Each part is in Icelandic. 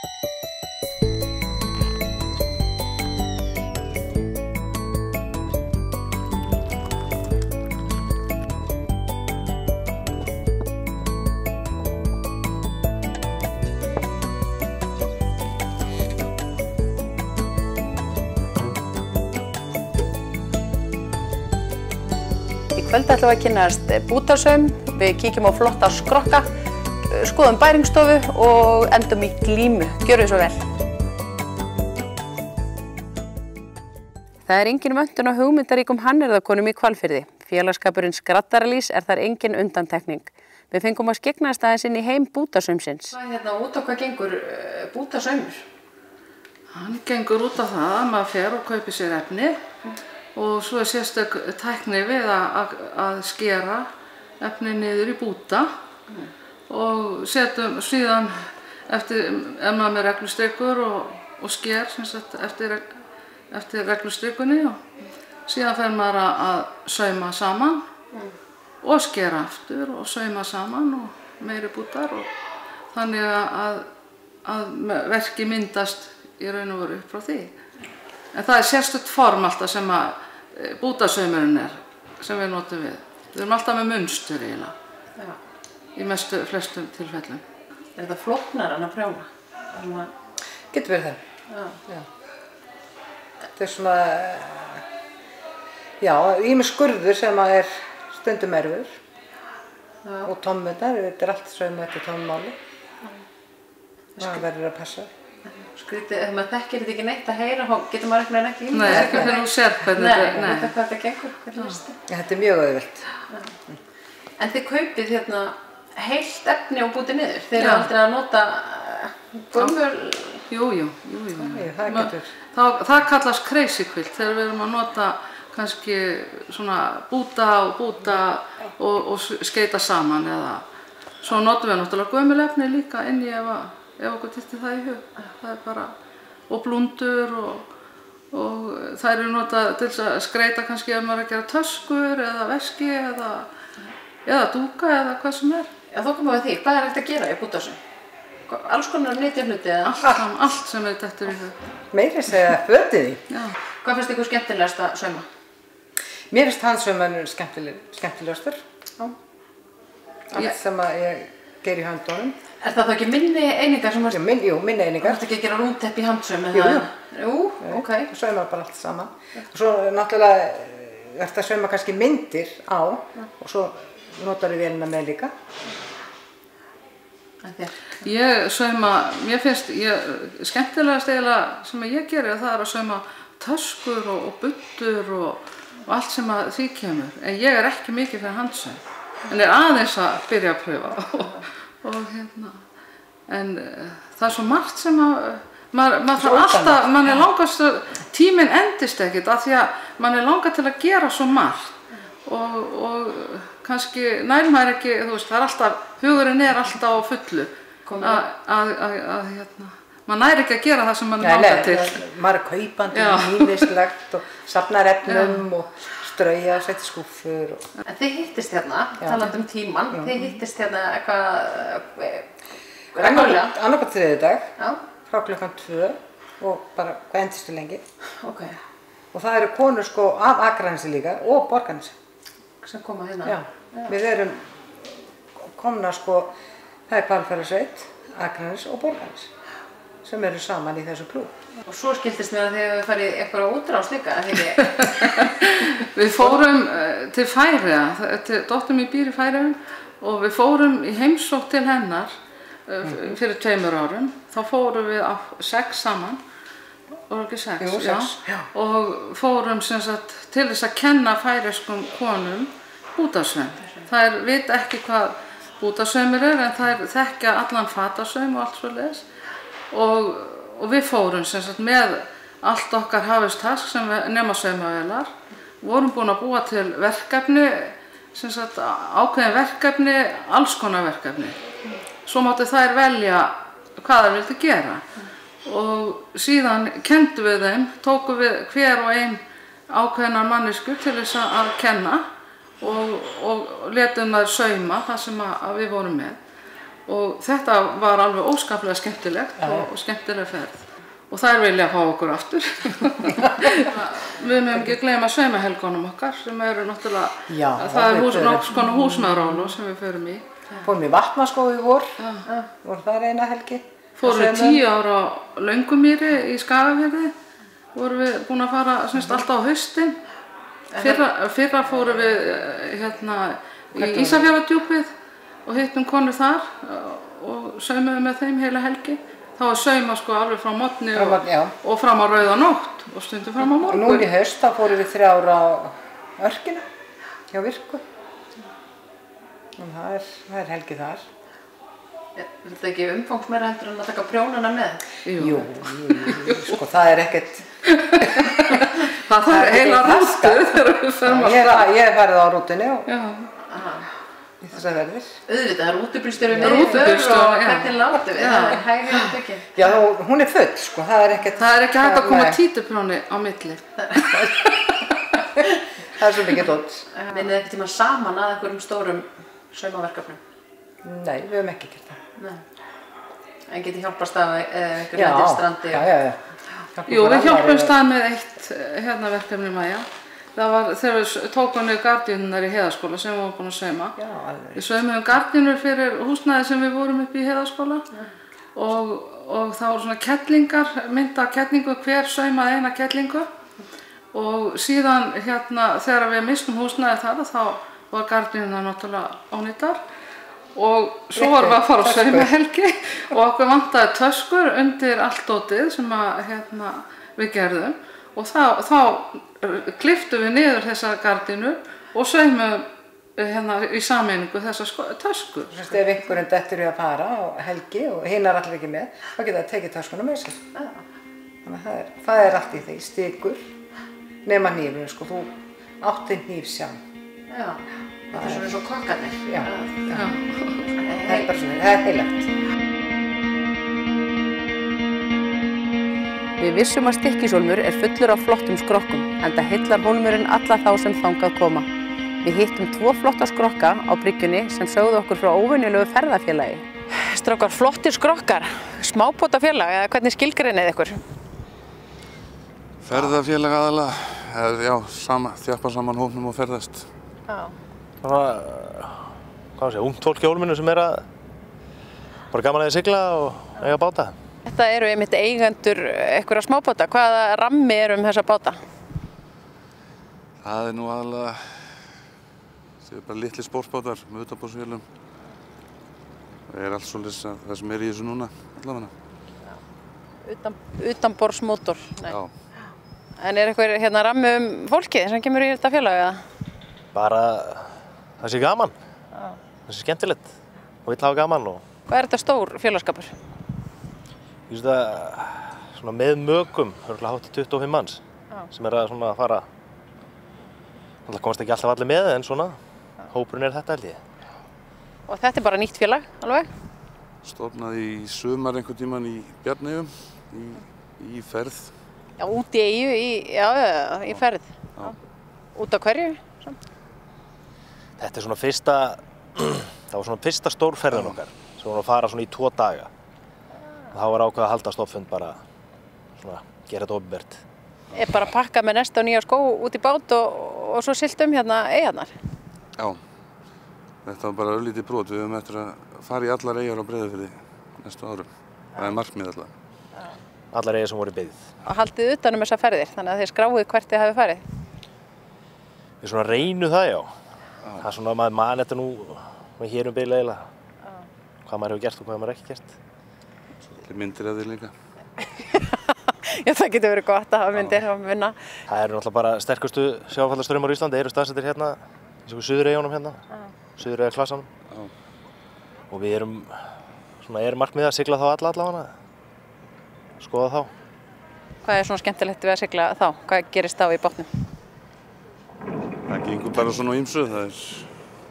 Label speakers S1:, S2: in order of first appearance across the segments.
S1: Í kvöld ætlum við að kynnast bútasaum, við kíkjum á flotta skrokka, skoðum bæringsstofu og endum í glímu. Gjörðu svo vel. Það er engin vöntun á hugmyndaríkum hannyrðakonum í Hvalfirði. Félagsskapurinn Skraddaralís er þar engin undantekning. Við fengum að skyggnast aðeins inn í heim bútasaumsins. Út á hvað gengur bútasaumur?
S2: Hann gengur út á það að maður fer og kaupir sér efni. Og svo er sérstök tækni við að skera efni niður í búta og setjum síðan eftir með reglustrikur og sker eftir reglustrikunni og síðan fer maður að sauma saman og skera aftur og sauma saman og meiri bútar og þannig að verki myndast í raun og veru upp frá því. En það er sérstakt form alltaf sem að bútasaumurinn er, sem við notum við. Við erum alltaf með munstur eiginlega, í flestum tilfellum.
S1: Er það flóknar en að prjóna?
S3: Getur verið það. Já. Þetta er svona, ýmis skurður sem er stundum erfur og tommurnar, þetta er allt saumað eftir tommáli. Það verður að passa.
S1: Skrítið, ef maður þekkir þetta ekki neitt að heyra, getur maður ekki ímyndað.
S2: Nei, ekki fyrir þú sér hvernig þetta.
S1: Nei, þetta hvað þetta gengur, hvernig veist þið?
S3: Þetta er mjög auðvelt.
S1: En þið kaupið hérna heilt efni og bútið niður? Þið eru aldrei að nota gömul?
S2: Jú.
S3: Það getur.
S2: Það kallast crazy quilt þegar við erum að nota kannski svona búta og skeita saman eða svo notum við náttúrulega gömul efni líka inn í ef okkur dytti það í hug. Það er bara, og blúndur og þær eru notað til þess að skreita kannski ef maður er að gera töskur eða veski eða dúka eða hvað sem er.
S1: Já, þá komum við að því. Hvað er hægt að gera í bútasaum? Alls konar nytjahluti eða?
S2: Allt sem er dettur í hug.
S3: Meira segja fötið í.
S2: Já.
S1: Hvað finnst ykkur skemmtilegast að sauma?
S3: Mér finnst handsaumarnir skemmtilegastur. Já. Allt sem ég ger í höndunum.
S1: Er það þá ekki minni einingar sem
S3: Jú, minni einingar.
S1: Þú ert ekki að gera rúntepp í handsaum? Jú, ok.
S3: Þú saumar bara allt saman. Og svo náttúrulega ertu að sauma kannski myndir á og svo notar við vélina með líka.
S2: Ég sauma, mér finnst, skemmtilegast eiginlega sem ég geri það er að sauma töskur og buddur og allt sem að því kemur. En ég er ekki mikið fyrir handsaum. En er aðeins að byrja að pröfa en það er svo margt sem mann er langast, tíminn endist ekkert af því að mann er langast til að gera svo margt og kannski nær maður ekki, þú veist, það er alltaf, hugurinn er alltaf á fullu maður nær ekki að gera það sem mann langar til.
S3: Maður er kaupandi, nýlislegt og safnar efnum og strauja og setja skúffur.
S1: En þið hittist hérna, talandi um tímann, þið hittist hérna eitthvað reglulega?
S3: Annarkvæmt þriðjudag, frá klukkan 2 og bara hvað endistu lengi.
S1: Ok.
S3: Og það eru konur sko af Akranesi líka og Borgarnesi.
S1: Sem koma hérna?
S3: Já. Við erum komna sko, það er Hvalfjarðarsveit, Akranes og Borgarnes sem eru saman í þessu klúbb.
S1: Og svo skildist mér að þið hefur farið eitthvað útrás líka, eða ekki?
S2: Við fórum til Færeyja, dóttir mín býr í Færeyjum og við fórum í heimsókn til hennar fyrir 2 árum. Þá fórum við 6 saman, var ekki 6?
S3: Jú, 6. Já.
S2: Og fórum sem sagt til þess að kenna færeyskum konum bútasaum. Þær vita ekki hvað bútasaumur er en þær þekkja allan fatasaum og allt svoleiðis. Og við fórum sem sagt með allt okkar hafistak sem nema saumavélar, vorum búin að búa til verkefni, sem sagt ákveðin verkefni, alls konar verkefni. Svo máttu þær velja hvað þær vildu gera. Og síðan kenndum við þeim, tókum við hver og ein ákveðnar mannesku til þess að kenna og letum þær sauma það sem við vorum með. og þetta var alveg óskaplega skemmtilegt og skemmtileg ferð. Og þær vilja fá okkur aftur. Við mögum ekki gleyma saumahelgunum okkar sem eru náttúrulega, það er nokkuð konar húsmæðrarólu sem við förum í.
S3: Fórum í Vatnaskóg í vor, voru þar eina helgi.
S2: Fórum við 10 ára á Löngumýri í Skagafirði, vorum við búin að fara alltaf á haustin. Fyrra fórum við í Ísafjarðardjúpið og hittum konur þar og saumaðum með þeim heila helgi. Það var sauma sko alveg frá morgni og fram á rauða nótt og stundum fram á morgun.
S3: Og nú í haust þá fórum við 3 ára á Örkina hjá Virku. Og það er helgi þar.
S1: Er þetta ekki umfangsmeira heldur en að taka prjónana með?
S3: Jú, sko það er ekkert...
S2: það er heila rútu þegar við förum að stað.
S3: Ég hef farið á rútunni og... í þessar verðir.
S1: Auðvitað, það er rútubílstjóri með í för og hvernig látum við, það er hægir og ekki.
S3: Já, hún er full, sko, það er ekkert...
S2: Það er ekki hægt að koma títuprjóni á milli.
S3: Það er svo mikið tótt.
S1: Vinnið þið ekkert tíma saman að einhverjum stórum saumaverkefnum?
S3: Nei, við höfum ekki gert það.
S1: Nei. En getið hjálpast af einhverjum lendir strandi?
S3: Já.
S2: Jú, við hjálpumst að með eitt verkefni Maja. Það var þegar við tókum niður gardínurnar í Heiðaskóla sem við vorum búin að sauma. Við saumuðum gardínur fyrir húsnæði sem við vorum upp í Heiðaskóla og það voru svona kettlingar, mynda kettlingu, hver saumaði eina kettlingu og síðan þegar við mistum húsnæði þar þá var gardínurnar náttúrulega ónýtar og svo vorum við að fara á saumahelgi og okkur vantaði töskur undir allt dótið sem við gerðum og þá klipptum við niður þessa gardínu og saumum í sameiningu þessar töskur.
S3: Ef einhverjum dettur í að fara á helgi og hinnar allir ekki með, þá geta það tekið töskuna með sér. Þannig að það er allt í því, stikur, nema hnífur, sko, þú átti hníf sjálf.
S1: Já, þetta er svona eins og kokkarnir.
S3: Já. Það er bara svona, það er heilagt.
S1: Við vissum að Stykkishólmur er fullur af flottum skrokkum, enda heillar hólmurinn alla þá sem þangað koma. Við hittum 2 flotta skrokka á bryggjunni sem sögðu okkur frá óvenjulegu ferðafélagi. Strákar, flottir skrokkar, smábátafélag eða hvernig skilgreinið ykkur?
S4: Ferðafélag aðalega, þjappa saman hópnum og ferðast.
S5: Hvað sé, ungt fólk í hólminu sem er bara gaman að sigla og eiga báta.
S1: Þetta eru einmitt eigendur einhverja smábáta. Hvaða rammi þessa báta?
S4: Það er nú aðalega, það er bara litli spórsbátar með utanborðsvélum. Það er allt svolítið það sem er í þessu núna, allavega.
S1: Utanborðsmótor?
S4: Já.
S1: En er einhver rammi fólkið sem kemur í þetta félag?
S5: Bara það sé gaman, það sé skemmtilegt og vill hafa gaman.
S1: Hvað er þetta stór félagsskapur?
S5: Ég veist það svona með mögum, hátt í 25 manns sem að fara, það komast ekki alltaf allir með en svona, hópurinn er þetta held ég.
S1: Og þetta er bara nýtt félag, alveg?
S4: Stofnaði í sumar einhvern tímann í Bjarneyjum, í ferð.
S1: Já, út í eyju, í ferð. Já. Út á hverju?
S5: Þetta er svona það var svona fyrsta stórferðin okkar sem vorum að fara svona í 2 daga. Það var ákveð að halda stofnfund bara svona, gera þetta opinbert.
S1: Er bara að pakka með nesta og nýja skó út í bát og svo siglt eyjarnar?
S4: Já, þetta var bara örlítið brot. Við höfum eftir að fara í allar eyjar á Breiðafirði næstu árum. Það er markmið alltaf.
S5: Allar eyjar sem voru í byggð.
S1: Og haldið utan þessar ferðir, þannig að þið skráið hvert þið hafið farið?
S5: Við svona reynum það, já. Það er svona, maður man þetta nú hér bil eiginlega. Hvað maður hefur gert og hvað maður ekki gert.
S4: Myndir af því líka.
S1: Já, það getur verið gott að hafa myndir og vinna.
S5: Það eru náttúrulega bara sterkustu sjávarfallastraumar á Íslandi, eru staðsettir í þessu Suðureyjunum Suðureyjaklasanum. Og við erum markmiðið að sigla þá allavega, skoða þá.
S1: Hvað er svona skemmtilegt við að sigla þá? Hvað gerist þá í botnum?
S4: Það gengur bara svona á ýmsu, það er...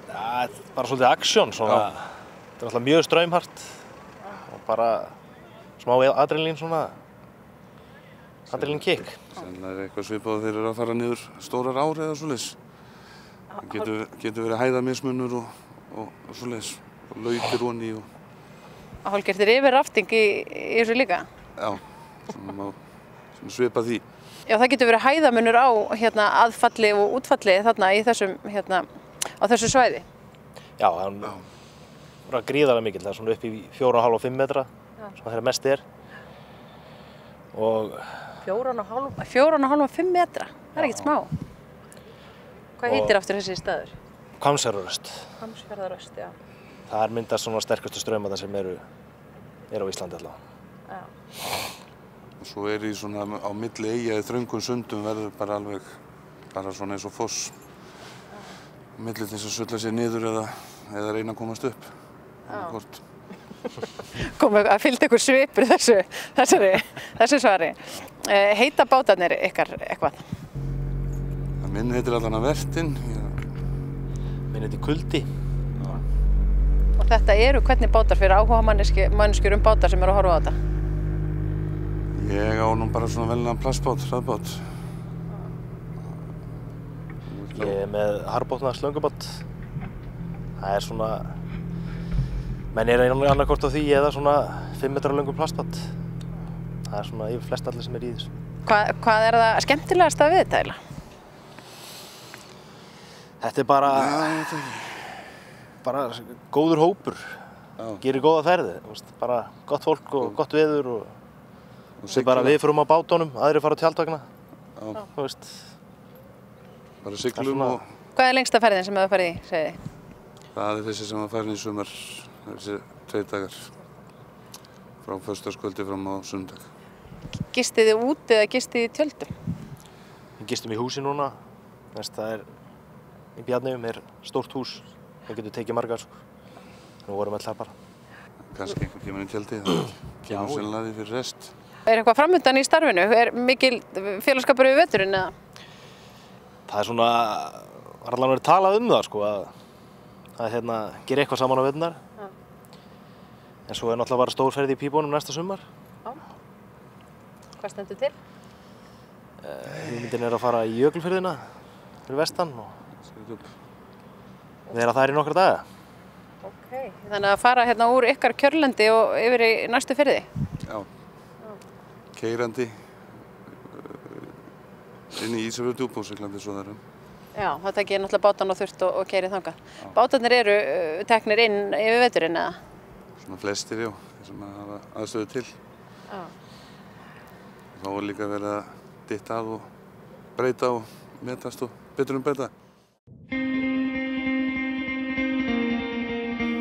S5: Það er bara svolítið aksjón, svona. Þetta er náttúrulega mjög straumhart og bara smá adrenalín kick.
S4: Sennilega er eitthvað svipað þeir eru að fara niður stórar ár eða svoleiðis. Það getur verið hæðamismunur og svoleiðis, og lautir onni og...
S1: Hálfgerðir yfir rafting í þessu líka?
S4: Já, svona svipa því.
S1: Já, það getur verið hæðamunur á aðfalli og útfalli þarna í þessum, á þessu svæði?
S5: Já, það er gríðarlega mikill, það er svona upp í 4,5 og 5 metra, svona þegar mest er. Og
S1: 4,5 og 5 metra, það er ekkert smá. Hvað heitir aftur þessi staður?
S5: Hvammsfjarðaröst.
S1: Hvammsfjarðaröst, já.
S5: Það er myndast svona sterkustu straumarnir sem eru á Íslandi allavega.
S1: Já.
S4: Og svo er í svona á milli eyja í þröngum sundum verður bara alveg, bara svona eins og foss. Milli til þess að sulla sér niður eða reyna að komast upp. Hvort.
S1: Fylgdi ykkur svipur þessu svari. Heita bátarnir ykkar eitthvað?
S4: Minn heitir allan að Vertinn.
S5: Minn heitir Kuldi.
S1: Og þetta eru hvernig bátar fyrir áhuga manneskjur bátar sem eru að horfa á þetta?
S4: Ég á nú bara svona velnaðan plastbát, hraðbát.
S5: Ég er með harbotna slöngubát. Það er svona, menn er annarkvort á því eða svona 5 metra löngum plastbát. Það er svona yfir flest allir sem er í þessu.
S1: Hvað er það skemmtilegasta við þetta eiginlega?
S5: Þetta er bara góður hópur. Gerir góða ferði. Bara gott fólk og gott veður og við förum á bátunum, aðrir fara á tjaldvagna.
S4: Bara siglum og...
S1: Hvað er lengsta ferðin sem þið farið í, segið þið?
S4: Það er þessi sem var farin í sumar, þessi 2 dagar. Frá föstudagskvöldi fram á sunnudag.
S1: Gistið þið úti eða gistið þið í tjöldum?
S5: Við gistum í húsi núna. Það er í Bjarneyjum er stórt hús. Það getur tekið margar. Nú vorum við alltaf bara.
S4: Kannski einhvern tímann í tjaldi, það kemur sennilega því fyrir rest.
S1: Er eitthvað framundan í starfinu? Er mikil félagsskapur yfir veturinn eða?
S5: Það er svona, var allavega verið talað það sko, að gera eitthvað saman á veturnar. En svo er náttúrulega bara stórferð í pípunum næsta sumar.
S1: Já. Hvað stendur til?
S5: Hugmyndin er að fara í Jökulfirðina fyrir vestan og vera þar í nokkra daga.
S1: Okay. Þannig að fara úr ykkar kjörlendi og yfir í næstu firði?
S4: Já. Keyrandi inn í Ísafjörðardjúp og siglandi svo þar.
S1: Já, það tekið náttúrulega bátan og þurft og keyrið þangað. Bátarnir eru teknir inn yfir veturinn eða?
S4: Svona flestir, já, sem hafa aðstöðu til.
S1: Já.
S4: Þá er líka verið að dytta að og breyta og metast og betur breyta.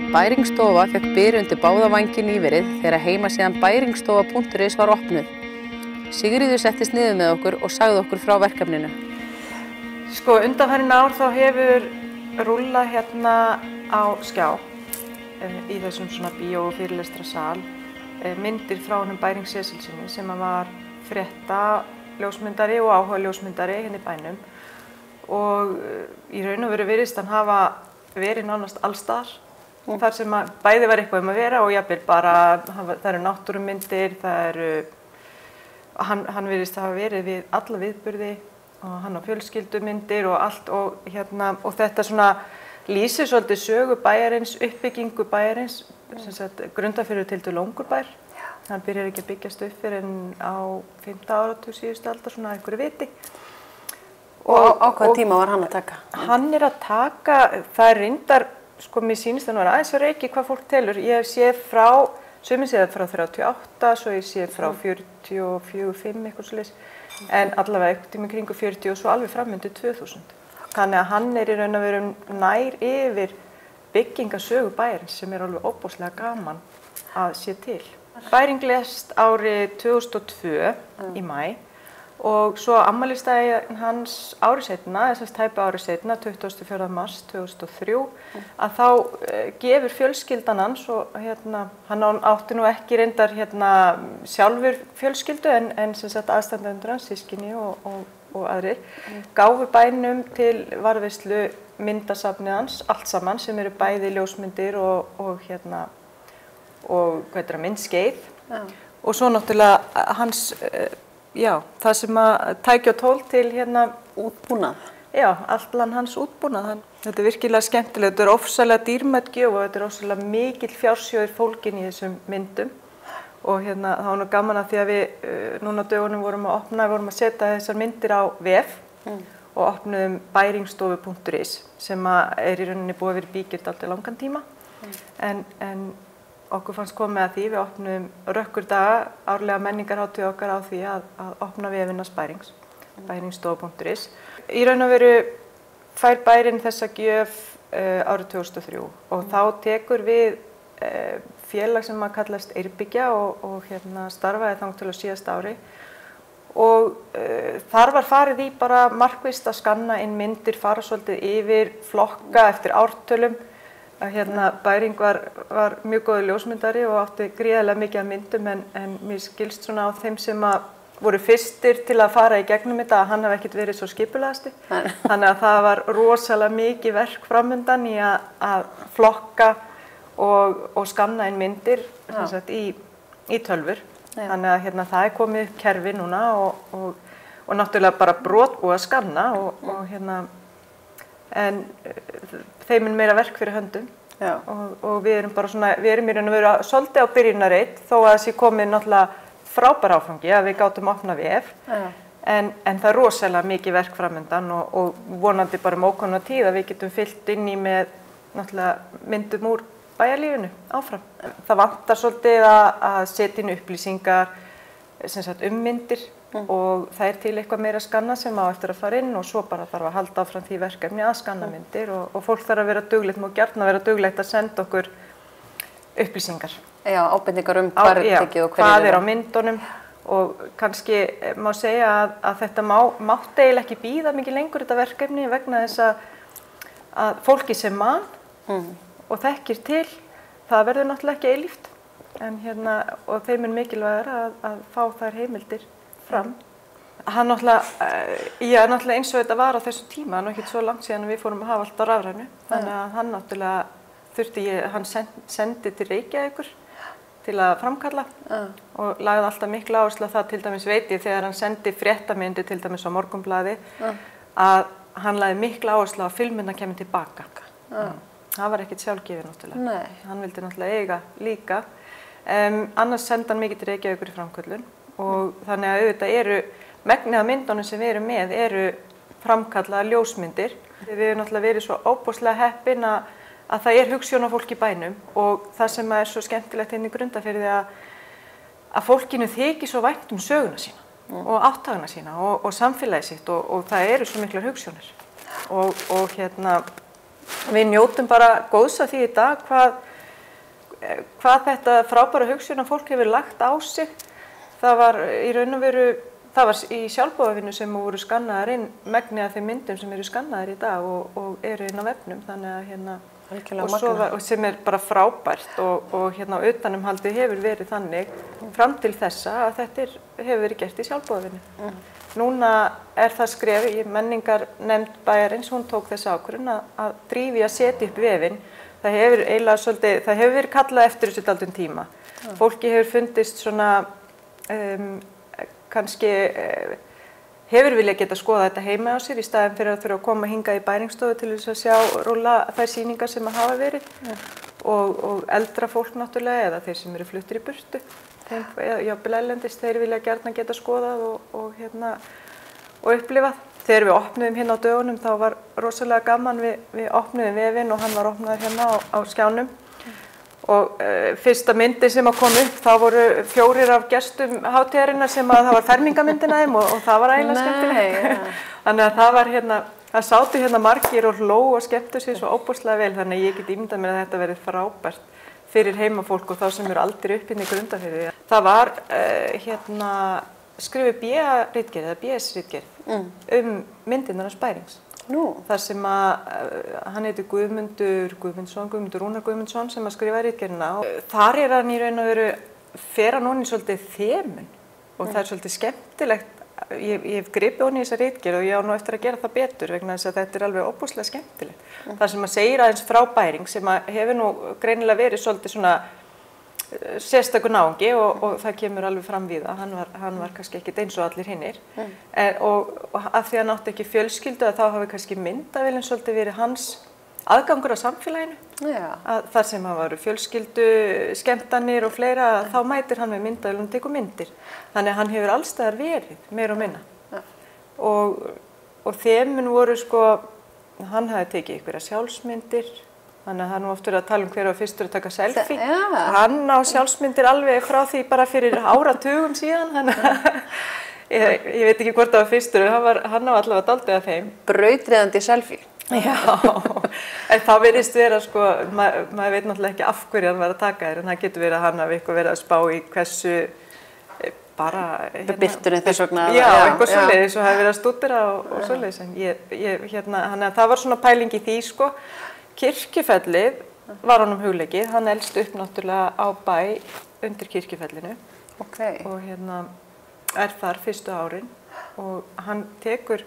S1: Bæringsstofa fekk byr undir báða vangi nýverið þegar heimasíðan bæringsstofa.is var opnuð. Sigríður settist niður með okkur og sagði okkur frá verkefninu.
S6: Sko, undanfarin ár þá hefur rúllað hérna á skjá í þessum svona bíó- og fyrirlestrasal myndir frá honum Bæring Seselsinni sem var fréttaljósmyndari og áhugaljósmyndari hérna í bænum. Og í raun og veru virðist hann hafa verið nánast allsstaðar. Þar sem bæði var eitthvað að vera og jafnvel bara, það eru náttúrumyndir, hann virðist hafa verið við alla viðburði og hann á fjölskyldumyndir og allt og þetta svona lýsir svolítið sögu bæjarins, uppbyggingu bæjarins, sem sagt Grundarfjörður tiltölulega ungur bær. Hann byrjar ekki að byggjast upp fyrr en á 5. áratug síðustu aldar, svona einhverju viti.
S1: Og á hvaða tíma var hann að taka?
S6: Hann er að taka, það er reyndar, sko mér sýnist það nú aðeins að reiki hvað fólk telur. Ég hef séð frá, sumir séð frá 38, svo ég séð frá 44, 5 eitthvað svoleiðis. En allavega einhvern tíma kringu 40 og svo alveg fram undir 2000. Þannig að hann er í raun og veru nær yfir byggingasögu bæjarins sem er alveg óbúslega gaman að sé til. Bæring lést árið 2002 í maí og svo afmælisdaginn hans árið seinna, þess að tæpa árið seinna, 24. mars 2003, að þá gefur fjölskyldan hans og hann átti nú ekki reyndar sjálfur fjölskyldu en sem sagt aðstandendur hans, systkini og aðrir, gáfu bænum til varðveislu myndasafnið hans, allt saman sem eru bæði ljósmyndir og myndskeið. Og svo náttúrulega hans, já, það sem að tækja og tól til útbúnað. Já, allan hans útbúnað. Þetta virkilega skemmtilegt, þetta ofsalega dýrmætt gjöf og þetta ofsalega mikill fjársjóður fólginn í þessum myndum. Og það var gaman að því að við núna dögunum vorum að setja þessar myndir á vef og opnuðum bæringstofu.is sem í rauninni búið að vera bíkjöld alltaf langan tíma. En okkur fannst komið að því, við opnuðum rökkurdaga, árlega menningarhátíð okkar á því að opna vefinn hans bærings, bæringstofu.is. Í raun og veru fær bærinn þessa gjöf árið 2003 og þá tekur við félag sem kallast Eyrbyggja og starfaði þangað til á síðasta ári. Og þar var farið í bara markvisst að skanna inn myndir, fara svolítið yfir, flokka eftir ártölum. Bæring var mjög góður ljósmyndari og átti gríðarlega mikið af myndum en mér skilst svona á þeim sem voru fyrstir til að fara í gegnum þetta að hann hafi ekkert verið svo skipulegasti. Þannig að það var rosalega mikið verk framundan í að flokka og skanna inn myndir í tölvur. Þannig að það komið upp kerfi núna og náttúrulega bara brotbúið að skanna en þeim meira verk fyrir höndum og við erum bara svona, við erum í raun og veru svolítið á byrjunarreit þó að þessi komið náttúrulega frábær áfangi að við gátum opna vef en það rosalega mikið verk framöndan og vonandi bara ókomna tíð að við getum fyllt inn í með náttúrulega myndum úr bæjarlífinu áfram. Það vantar svolítið að setja inn upplýsingar myndir og það til eitthvað meira að skanna sem á eftir að fara inn og svo bara þarf að halda áfram því verkefni að skanna myndir og fólk þarf að vera duglegt, má gjarna vera duglegt að senda okkur upplýsingar.
S1: Já, ábendingar hvað er tekið og hverju
S6: hvað á myndunum og kannski má segja að þetta mátti eiginlega ekki bíða mikið lengur þetta verkefni vegna þess að fólki sem man og þekkir til, það verður náttúrulega ekki eilíft og þeim mikilvægur að fá þær heimildir fram. Hann náttúrulega eins og þetta var á þessu tíma, hann ekkert svo langt síðan við fórum að hafa allt á rafrænu, þannig að hann náttúrulega hann sendi til Reykjavíkur til að framkalla og lagði alltaf mikla áherslu á það, til dæmis veit ég þegar hann sendi fréttamyndir til dæmis á Morgunblaði að hann lagði mikla áherslu á að filmuna kemur tilbaka. Það var ekkert sjálfgefið náttúrulega.
S1: Nei.
S6: Hann vildi náttúrulega eiga líka. Annars sendi hann mikið til Reykjavíkur í framköllun og þannig að auðvitað megnið af myndunum sem við erum með eru framkallaðar ljósmyndir. Við erum náttúrulega verið svo óbúslega heppin að það hugsjónafólk í bænum og það sem er svo skemmtilegt inn í Grundarfirði að fólkinu þykir svo vænt söguna sína og áttagana sína og samfélagið sitt og það eru svo miklar hugsjónir. Og við njótum bara góðs af því í dag hvað þetta frábæra hugsjónafólk hefur lagt á sig. Það var í raun og veru, það var í sjálfboðavinnu sem voru skannaðar inn megnið af þeim myndum sem eru skannaðar í dag og eru inn á vefnum. Þannig að og sem bara frábært og utanumhaldið hefur verið þannig fram til þessa að þetta hefur verið gert í sjálfboðavinnu. Núna það skref í menningarnefnd bæjarins, hún tók þessa ákvörðun að drífa að setja upp vefinn. Það hefur verið kallað eftir þessu dálítinn tíma. Fólki hefur fundist svona, kannski hefur viljað geta skoða þetta heima á sér í staðinn fyrir að þurfa að koma hingað í bæringstofu til þess að sjá rúlla þær sýningar sem hafa verið og eldra fólk náttúrulega eða þeir sem eru fluttir í burtu. Jafnvel erlendis, þeir vilja gjarnan geta skoðað og upplifað. Þegar við opnuðum á dögunum þá var rosalega gaman, við opnuðum vefinn og hann var opnaður á skjánum og fyrsta myndi sem kom upp þá voru 4 af gestum hátíðarinnar sem það var fermingamyndin af þeim og það var eiginlega skemmtilegt. Þannig að það var það sátu margir og hlógu og skemmtu sig svo óbúslega vel, þannig að ég get ímyndað mér að þetta verið frábært fyrir heimafólk og þá sem eru aldrei upp í Grundarfirði. Það var skrifuð BA-ritgerð eða BS-ritgerð myndirnar hans Bærings. Þar sem hann heitir Guðmundur Rúnar Guðmundsson sem skrifaði ritgerðina. Þar hann í raun og veru fer hann ofan í svolítið þemun og það svolítið skemmtilegt. Ég hef gripið ofan í þessa ritgerð og ég á nú eftir að gera það betur vegna þess að þetta alveg óbúslega skemmtilegt. Það sem segir aðeins frá Bæring sem hefur nú greinilega verið svolítið svona sérstakur náungi og það kemur alveg fram við það. Hann var kannski ekkert eins og allir hinnir. Og að því hann átti ekki fjölskyldu að þá hafi kannski myndavélin svolítið verið hans aðgangur að samfélaginu. Að þar sem hann var fjölskyldu, skemmtanir og fleira, þá mætir hann með myndavélum og tekur myndir. Þannig að hann hefur allstaðar verið, meira og minna. Og þemun voru sko, hann hafði tekið einhverja sjálfsmyndir. Þannig að það nú oft verið að tala hver var fyrstur að taka selfie. Hann á sjálfsmyndir alveg frá því bara fyrir áratugum síðan. Ég veit ekki hvort það var fyrstur, hann á allavega dálítið af þeim.
S1: Brautryðjandi selfie.
S6: Já, en það virðist vera sko, maður veit náttúrulega ekki af hverju hann var að taka þér, en það getur verið að hann hafi eitthvað verið að spá í hversu bara...
S1: Birtunni þess vegna.
S6: Já, eitthvað svoleiðis og hafi verið að stúdera og svoleiðis. En það var svona pæling í því sko. Kirkjufellið var honum hugleikið, hann elst upp náttúrulega á bæ undir Kirkjufellinu og er þar fyrstu árin og hann tekur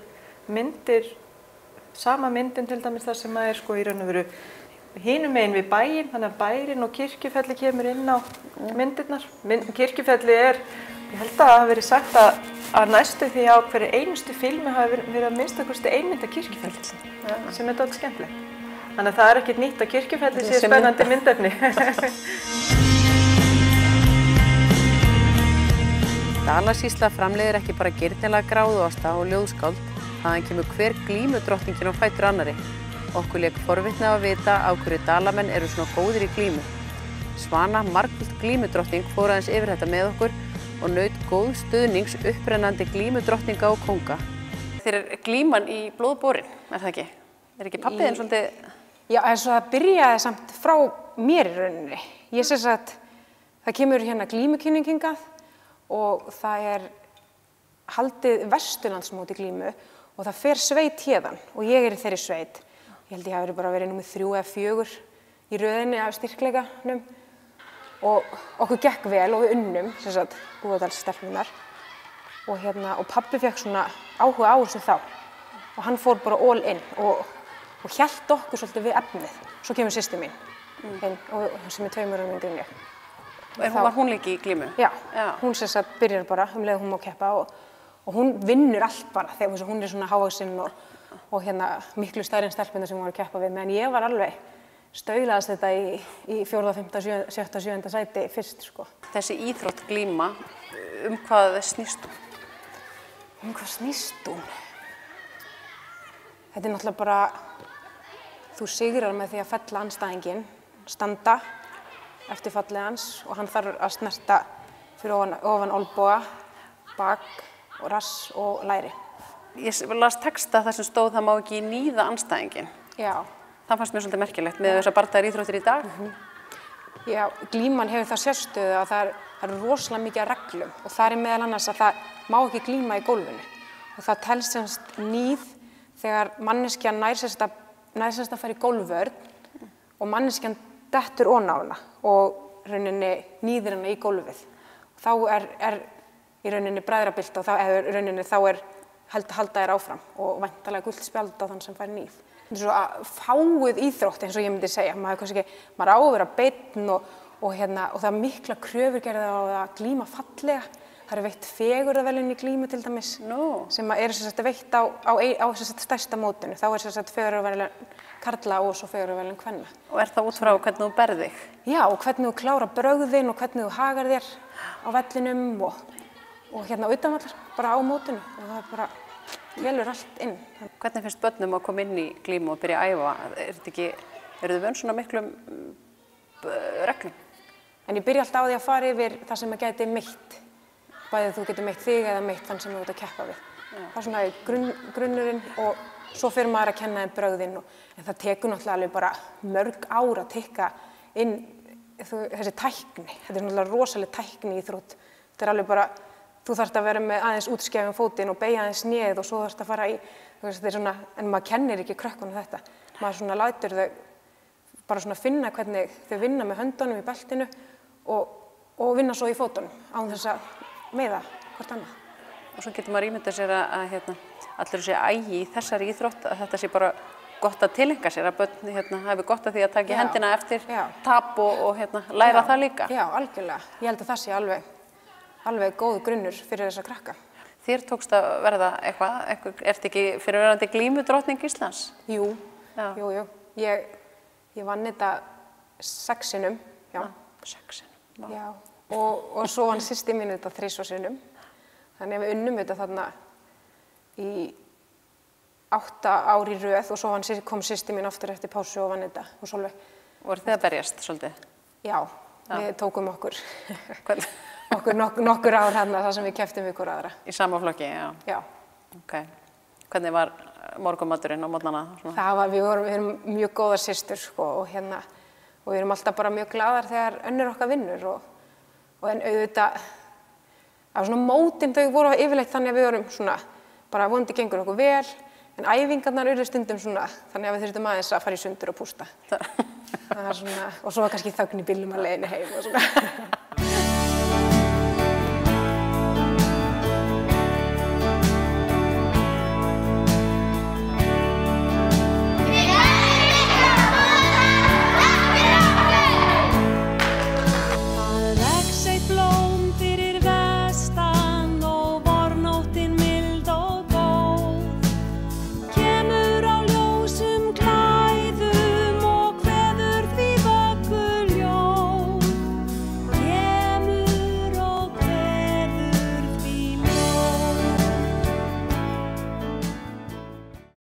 S6: myndir, sama myndin til dæmis þar sem er sko í raun og veru hinum megin við bæinn, þannig að bærinn og Kirkjufelli kemur inn á myndirnar. Kirkjufelli ég held að það hafi verið sagt að næstu því á hverju einustu filmi hafi verið að minnstakosti ein mynd af Kirkjufelli, sem er dálítið skemmtilegt. Þannig að það er ekkert nýtt að Kirkjufelli sé spennandi myndefni.
S1: Dalasýsla framleiðir ekki bara girnilega gráðuosta og ljóðskáld, þaðan kemur hver glímudrottningin á fætur annarri. Okkur lék forvitni að vita á hverju dalamenn eru svona góðir í glímu. Svana, margföld glímudrottning, fór aðeins yfir þetta með okkur og naut góð stuðnings upprennandi glímudrottninga og kónga. Þeir glíman í blóðborin, það ekki? Ekki pappiðinn svolítið?
S7: Já, eins og það byrjaði samt frá mér í rauninni. Ég sé að það kemur glímukynning hingað og það haldið Vesturlandsmót í glímu og það fer sveit héðan og ég í þeirri sveit. Ég held ég hafi bara verið númer 3 eða 4 í röðinni af styrkleikanum og okkur gekk vel og við unnum, Búðardalsstelpurnar og pabbi fekk svona áhuga á þessu þá og hann fór bara all in og hélt okkur svolítið við efnið. Svo kemur systir mín sem er 2 árum yngri en ég.
S1: Var hún líka í glímu?
S7: Já, hún byrjar bara leið hún má keppa og hún vinnur allt bara þegar hún er svona hávaxin og miklu stærri en stelpurnar sem hún var að keppa við, meðan ég var alveg staulaðast þetta í 4., 5., 6., 7. sæti fyrst sko.
S1: Þessi íþrótt glíma, hvað snýst hún?
S7: Hvað snýst hún? Þetta náttúrulega bara, þú sigrar með því að fella andstæðinginn, standa eftir fallið hans og hann þarf að snerta fyrir ofan olnboga, bak, rass og læri.
S1: Ég las texta þar sem stóð það má ekki níða andstæðinginn.
S7: Já.
S1: Það fannst mér svolítið merkilegt með þessar bardagar íþróttir í dag.
S7: Já, glíman hefur það sérstöðu að það er rosalega mikið af reglum og það meðal annars að það má ekki glíma í gólfinu og það telst semst níð þegar manneskjan nær að fara í gólfvörn og manneskjan dettur ofan á hana og rauninni níðir hana í gólfið. Þá í rauninni bræðrabilt og þá halda þér áfram og væntanlega gult spjald á þann sem fær níð. Þetta er svo að fáið íþrótt eins og ég myndi segja. Maður á að vera beinn og það er mikla kröfur gerðar á að glíma fallega. Það veitt fegurðarverðlaun í glímu til dæmis sem veitt á stærsta mótinu. Þá fegurðarverðlaun karla og svo fegurðarverðlaun kvenna.
S1: Og það út frá hvernig þú berð þig?
S7: Já, og hvernig þú klárar brögðin og hvernig þú hagar þér á vellinum og utanvallar bara á mótinu. Og það bara velur allt inn.
S1: Hvernig finnst börnum að koma inn í glímu og byrja að æfa? Eru þið vön svona miklum reglum?
S7: En ég byrja alltaf á því að fara yfir það sem gæti meitt. Bæðið þú getur meitt þig eða meitt þann sem þú ert að keppa við. Það er svona grunnurinn og svo fyrir maður að kenna þeim brögðin. En það tekur náttúrulega alveg bara mörg ár að tikka inn þessi tækni. Þetta er náttúrulega rosaleg tækni í íþrótt. Þetta er alveg bara, þú þarft að vera með aðeins útskefin fótinn og beygja aðeins nýð og svo þarft að fara í, en maður kennir ekki krökkunum þetta. Maður svona lætur þau bara svona finna hvernig þau vinna með höndunum í beltinu og vinna svo í fótunum án þess að meiða hvort annað.
S1: Og svo getur maður ímyndað sér að allur þessi ægi í þessari íþrótt, að þetta sé bara gott að tileinka sér að börn hafi gott að því að taka í hendina eftir
S7: Já.
S1: tap og læra það líka.
S7: Já, algjörlega. Ég held að það sé alveg góð grunnur fyrir þessa krakka.
S1: Þér tókst að verða eitthvað, ertu ekki fyrirverandi glímudrottning Íslands?
S7: Jú,
S1: Já.
S7: jú. Ég vann þetta 6 sinnum, já.
S1: 6 sinnum.
S7: Já, og svo vann systir mín þetta 3 sinnum. Þannig að við unnum þetta þarna í 8 ár í röð og svo kom systir mín aftur eftir pásu og vann þetta og Sólveig.
S1: Voru þið að berjast svolítið?
S7: Já, við tókum okkur nokkur ár hérna þar sem við kepptum við hvora aðra.
S1: Í sama flokki, já.
S7: Já.
S1: Ok. Hvernig var morgunmaturinn á morgnana?
S7: Við erum mjög góðar systur sko, og við erum alltaf bara mjög glaðar þegar önnur okkar vinnur og en auðvitað á svona mótin þau voru yfirleitt þannig að við vorum svona bara vonandi gengur okkur vel en æfingarnar urðu stundum svona þannig að við þurftum aðeins að fara í sundur og pústa. Það er svona, og svo var kannski þögn í bílnum að leiðinni heim og svona.